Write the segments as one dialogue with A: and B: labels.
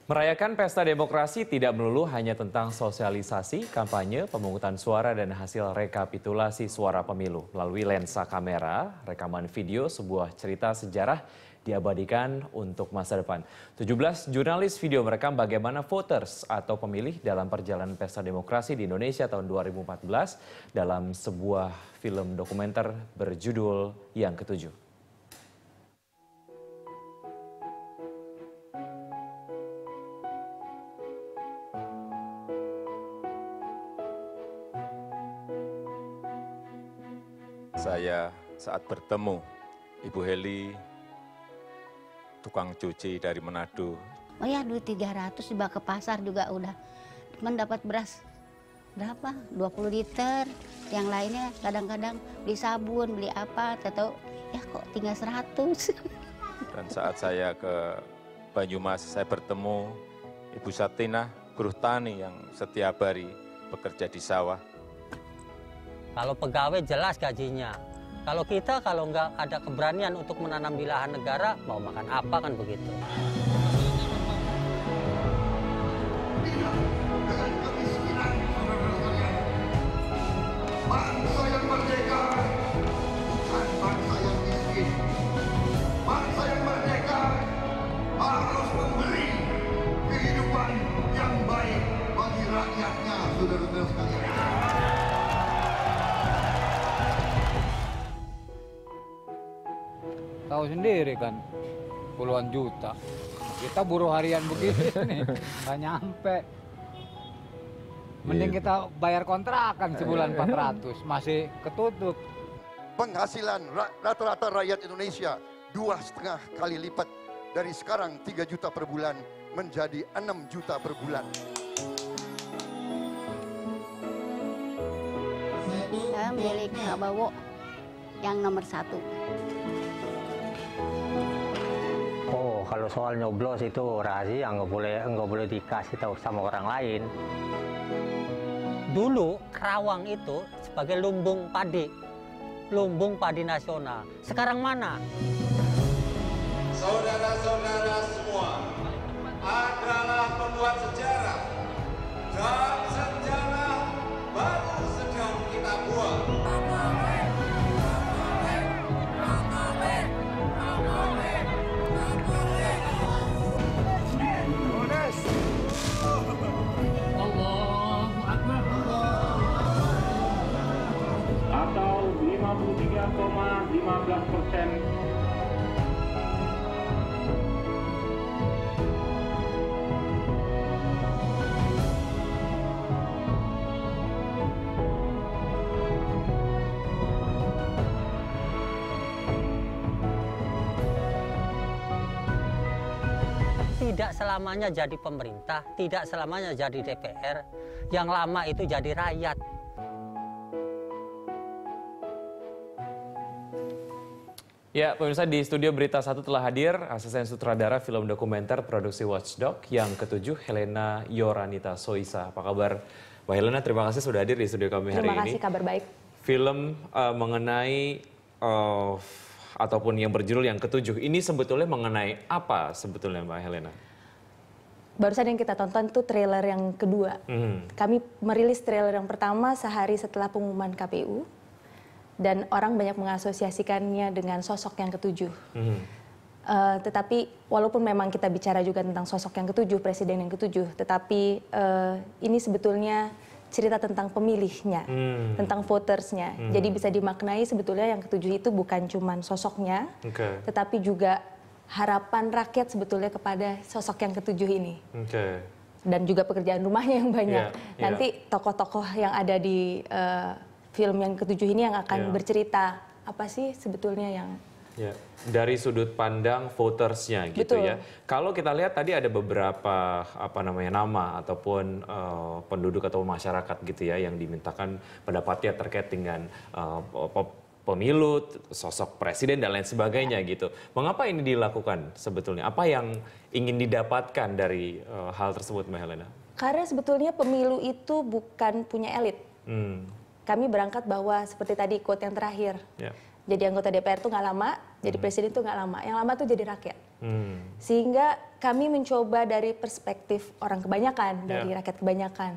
A: Merayakan pesta demokrasi tidak melulu hanya tentang sosialisasi, kampanye, pemungutan suara, dan hasil rekapitulasi suara pemilu. Melalui lensa kamera, rekaman video sebuah cerita sejarah diabadikan untuk masa depan. 17 jurnalis video merekam bagaimana voters atau pemilih dalam perjalanan pesta demokrasi di Indonesia tahun 2014 dalam sebuah film dokumenter berjudul Yang Ketujuh.
B: Saya saat bertemu Ibu Heli, tukang cuci dari Manado.
C: Oh ya, duit 300 dibawa ke pasar juga udah. Mendapat beras berapa? 20 liter. Yang lainnya kadang-kadang beli sabun, beli apa, tahu ya kok tinggal 100.
B: Dan saat saya ke Banyumas, saya bertemu Ibu Satina, buruh tani yang setiap hari bekerja di sawah.
D: Kalau pegawai jelas gajinya. Kalau kita kalau nggak ada keberanian untuk menanam di lahan negara, mau makan apa kan begitu.
E: Bangsa yang merdeka bukan bangsa yang miskin. Bangsa yang merdeka harus memberi kehidupan yang baik bagi rakyatnya, saudara-saudara sekalian.
F: Tahu sendiri kan, puluhan juta. Kita buruh harian begini, nggak nyampe. Mending kita bayar kontrakan sebulan 400, masih ketutup.
E: Penghasilan rata-rata rakyat Indonesia 2,5 kali lipat dari sekarang 3 juta per bulan menjadi 6 juta per bulan.
C: Saya milik Prabowo yang nomor 1.
G: Oh, kalau soal nyoblos itu rahasia, nggak boleh dikasih tahu sama orang lain.
D: Dulu Karawang itu sebagai lumbung padi nasional. Sekarang mana?
H: Saudara-saudara semua adalah pembuat sejarah dan sejarah baru sedang kita buat.
I: Atau 53,15%.
D: Tidak selamanya jadi pemerintah, tidak selamanya jadi DPR. Yang lama itu jadi rakyat.
A: Ya, pemirsa, di studio Berita 1 telah hadir asisten sutradara film dokumenter produksi Watchdog yang ketujuh, Helena Yoranita Soisa. Apa kabar, Mbak Helena? Terima kasih sudah hadir di studio kami hari ini.
J: Terima kasih, kabar baik.
A: Film mengenai ataupun yang berjudul Yang Ketujuh, ini sebetulnya mengenai apa sebetulnya, Mbak Helena?
J: Barusan yang kita tonton itu trailer yang kedua. Kami merilis trailer yang pertama sehari setelah pengumuman KPU. Dan orang banyak mengasosiasikannya dengan sosok yang ketujuh. Tetapi walaupun memang kita bicara juga tentang sosok yang ketujuh, presiden yang ketujuh, tetapi ini sebetulnya cerita tentang pemilihnya, tentang votersnya. Jadi bisa dimaknai sebetulnya yang ketujuh itu bukan cuma sosoknya, tetapi juga harapan rakyat sebetulnya kepada sosok yang ketujuh ini. Dan juga pekerjaan rumahnya yang banyak. Nanti tokoh-tokoh yang ada di film yang ketujuh ini yang akan bercerita apa sih sebetulnya yang
A: dari sudut pandang votersnya gitu. Betul. Ya. Kalau kita lihat tadi ada beberapa nama ataupun penduduk atau masyarakat gitu ya yang dimintakan pendapatnya terkait dengan pemilu, sosok presiden dan lain sebagainya gitu. Mengapa ini dilakukan sebetulnya? Apa yang ingin didapatkan dari hal tersebut, Mbak Helena?
J: Karena sebetulnya pemilu itu bukan punya elit. Kami berangkat bahwa seperti tadi quote yang terakhir, jadi anggota DPR tuh nggak lama, jadi presiden tuh nggak lama. Yang lama tuh jadi rakyat. Sehingga kami mencoba dari perspektif orang kebanyakan, dari rakyat kebanyakan.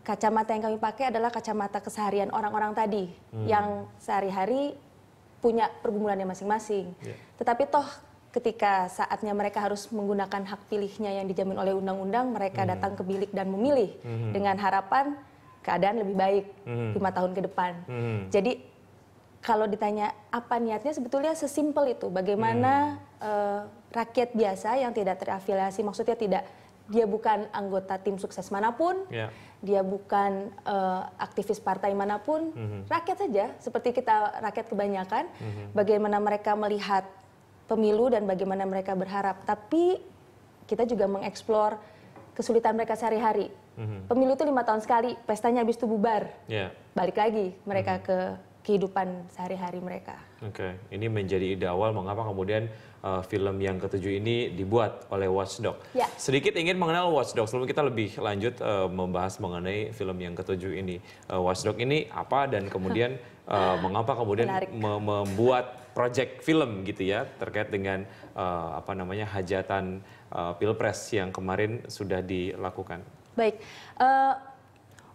J: Kacamata yang kami pakai adalah kacamata keseharian orang-orang tadi, yang sehari-hari punya pergumulannya masing-masing. Tetapi toh ketika saatnya mereka harus menggunakan hak pilihnya yang dijamin oleh undang-undang, mereka datang ke bilik dan memilih dengan harapan keadaan lebih baik 5 tahun ke depan. Jadi kalau ditanya apa niatnya, sebetulnya sesimpel itu. Bagaimana rakyat biasa yang tidak terafiliasi, maksudnya dia bukan anggota tim sukses manapun, dia bukan aktivis partai manapun, rakyat saja, seperti kita rakyat kebanyakan, bagaimana mereka melihat pemilu dan bagaimana mereka berharap. Tapi kita juga mengeksplor kesulitan mereka sehari-hari. Pemilu itu 5 tahun sekali, pestanya habis itu bubar. Balik lagi mereka ke kehidupan sehari-hari mereka.
A: Oke, ini menjadi ide awal mengapa kemudian film yang ke-7 ini dibuat oleh Watchdog. Sedikit ingin mengenal Watchdog sebelum kita lebih lanjut membahas mengenai film yang ke-7 ini. Watchdog ini apa dan kemudian mengapa kemudian membuat project film gitu ya terkait dengan hajatan Pilpres yang kemarin sudah dilakukan.
J: Baik.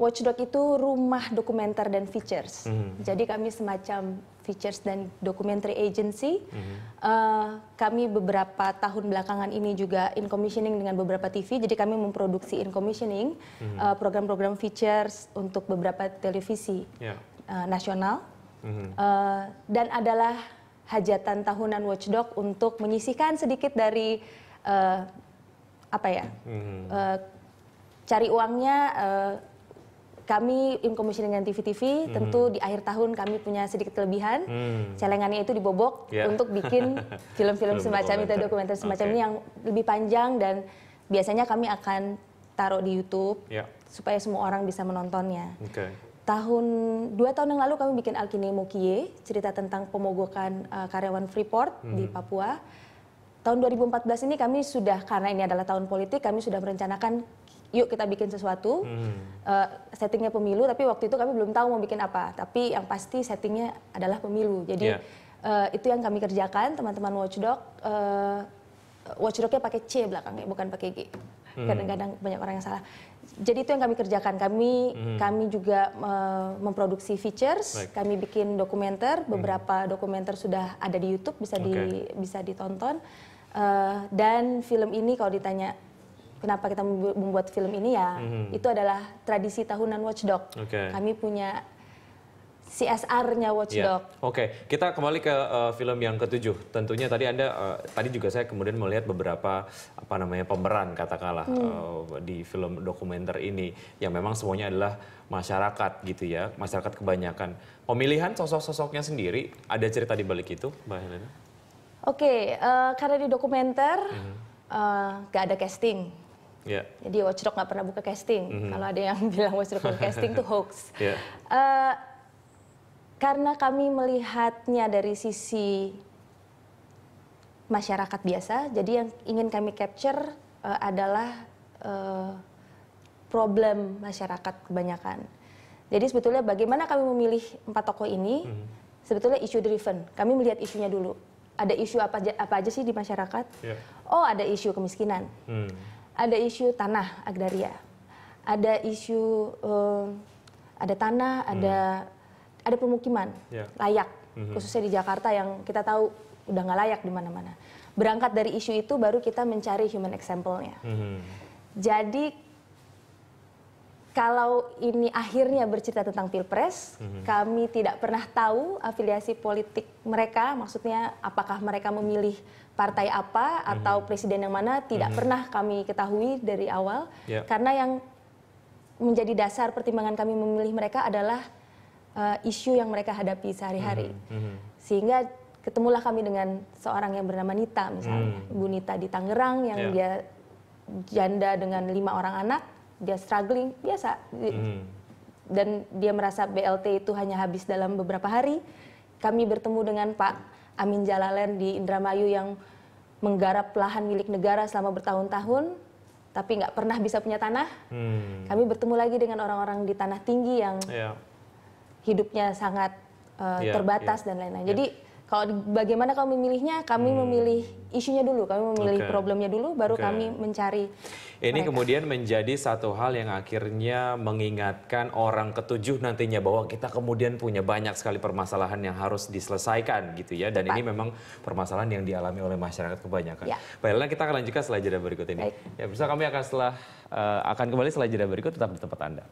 J: Watchdog itu rumah dokumenter dan features. Jadi kami semacam features dan documentary agency. Kami beberapa tahun belakangan ini juga in commissioning dengan beberapa TV. Jadi kami memproduksi in commissioning program-program features untuk beberapa televisi nasional. Dan adalah hajatan tahunan Watchdog untuk menyisihkan sedikit dari cari uangnya. Kami in commissioning dengan TV-TV, tentu di akhir tahun kami punya sedikit kelebihan. Celengannya itu dibobok untuk bikin film-film semacam itu, dokumenter semacam ini yang lebih panjang, dan biasanya kami akan taruh di YouTube supaya semua orang bisa menontonnya. 2 tahun yang lalu kami bikin Alkine Mokie, cerita tentang pemogokan karyawan Freeport di Papua. Tahun 2014 ini kami sudah, karena ini adalah tahun politik, kami sudah merencanakan yuk kita bikin sesuatu, settingnya pemilu, tapi waktu itu kami belum tahu mau bikin apa. Tapi yang pasti settingnya adalah pemilu. Jadi itu yang kami kerjakan, teman-teman Watchdog. Watchdognya pakai C belakangnya, bukan pakai G. Kadang-kadang banyak orang yang salah. Jadi itu yang kami kerjakan. Kami juga memproduksi features, kami bikin dokumenter. Beberapa dokumenter sudah ada di YouTube, bisa ditonton. Dan film ini kalau ditanya kenapa kita membuat film ini, ya itu adalah tradisi tahunan Watchdog. Kami punya CSR-nya Watchdog.
A: Kita kembali ke film yang ke-7. Tentunya tadi tadi juga saya kemudian melihat beberapa pemeran katakanlah di film dokumenter ini yang memang semuanya adalah masyarakat gitu ya, masyarakat kebanyakan. Pemilihan sosok-sosoknya sendiri, ada cerita di balik itu, Mbak Helena?
J: Karena di dokumenter nggak ada casting. Jadi Watchdog nggak pernah buka casting. Kalau ada yang bilang Watchdog buka casting itu hoax. Karena kami melihatnya dari sisi masyarakat biasa, jadi yang ingin kami capture adalah problem masyarakat kebanyakan. Jadi sebetulnya bagaimana kami memilih 4 tokoh ini, sebetulnya issue driven. Kami melihat isunya dulu. Ada isu apa aja sih di masyarakat? Oh, ada isu kemiskinan. Ada isu tanah agraria, ada isu ada tanah, ada pemukiman layak, khususnya di Jakarta yang kita tahu udah nggak layak di mana-mana. Berangkat dari isu itu baru kita mencari human example-nya. Jadi kalau ini akhirnya bercerita tentang Pilpres, kami tidak pernah tahu afiliasi politik mereka, maksudnya apakah mereka memilih partai apa atau presiden yang mana, tidak pernah kami ketahui dari awal. Karena yang menjadi dasar pertimbangan kami memilih mereka adalah isu yang mereka hadapi sehari-hari. Sehingga ketemulah kami dengan seorang yang bernama Nita misalnya. Ibu Nita di Tangerang yang dia janda dengan 5 orang anak, dia struggling biasa. Dan dia merasa BLT itu hanya habis dalam beberapa hari. Kami bertemu dengan Pak Amin Jalalen di Indramayu yang menggarap lahan milik negara selama bertahun-tahun, tapi nggak pernah bisa punya tanah. Kami bertemu lagi dengan orang-orang di Tanah Tinggi yang hidupnya sangat terbatas dan lain-lain. Jadi Kalau bagaimana kami memilihnya, kami memilih isunya dulu, kami memilih problemnya dulu, baru kami mencari.
A: Ini kemudian menjadi satu hal yang akhirnya mengingatkan orang ketujuh nantinya bahwa kita kemudian punya banyak sekali permasalahan yang harus diselesaikan gitu ya. Dan ini memang permasalahan yang dialami oleh masyarakat kebanyakan. Pak Elna, kita akan lanjutkan setelah jeda berikut ini. Ya, bisa kami akan kembali setelah jeda berikut, tetap di tempat Anda.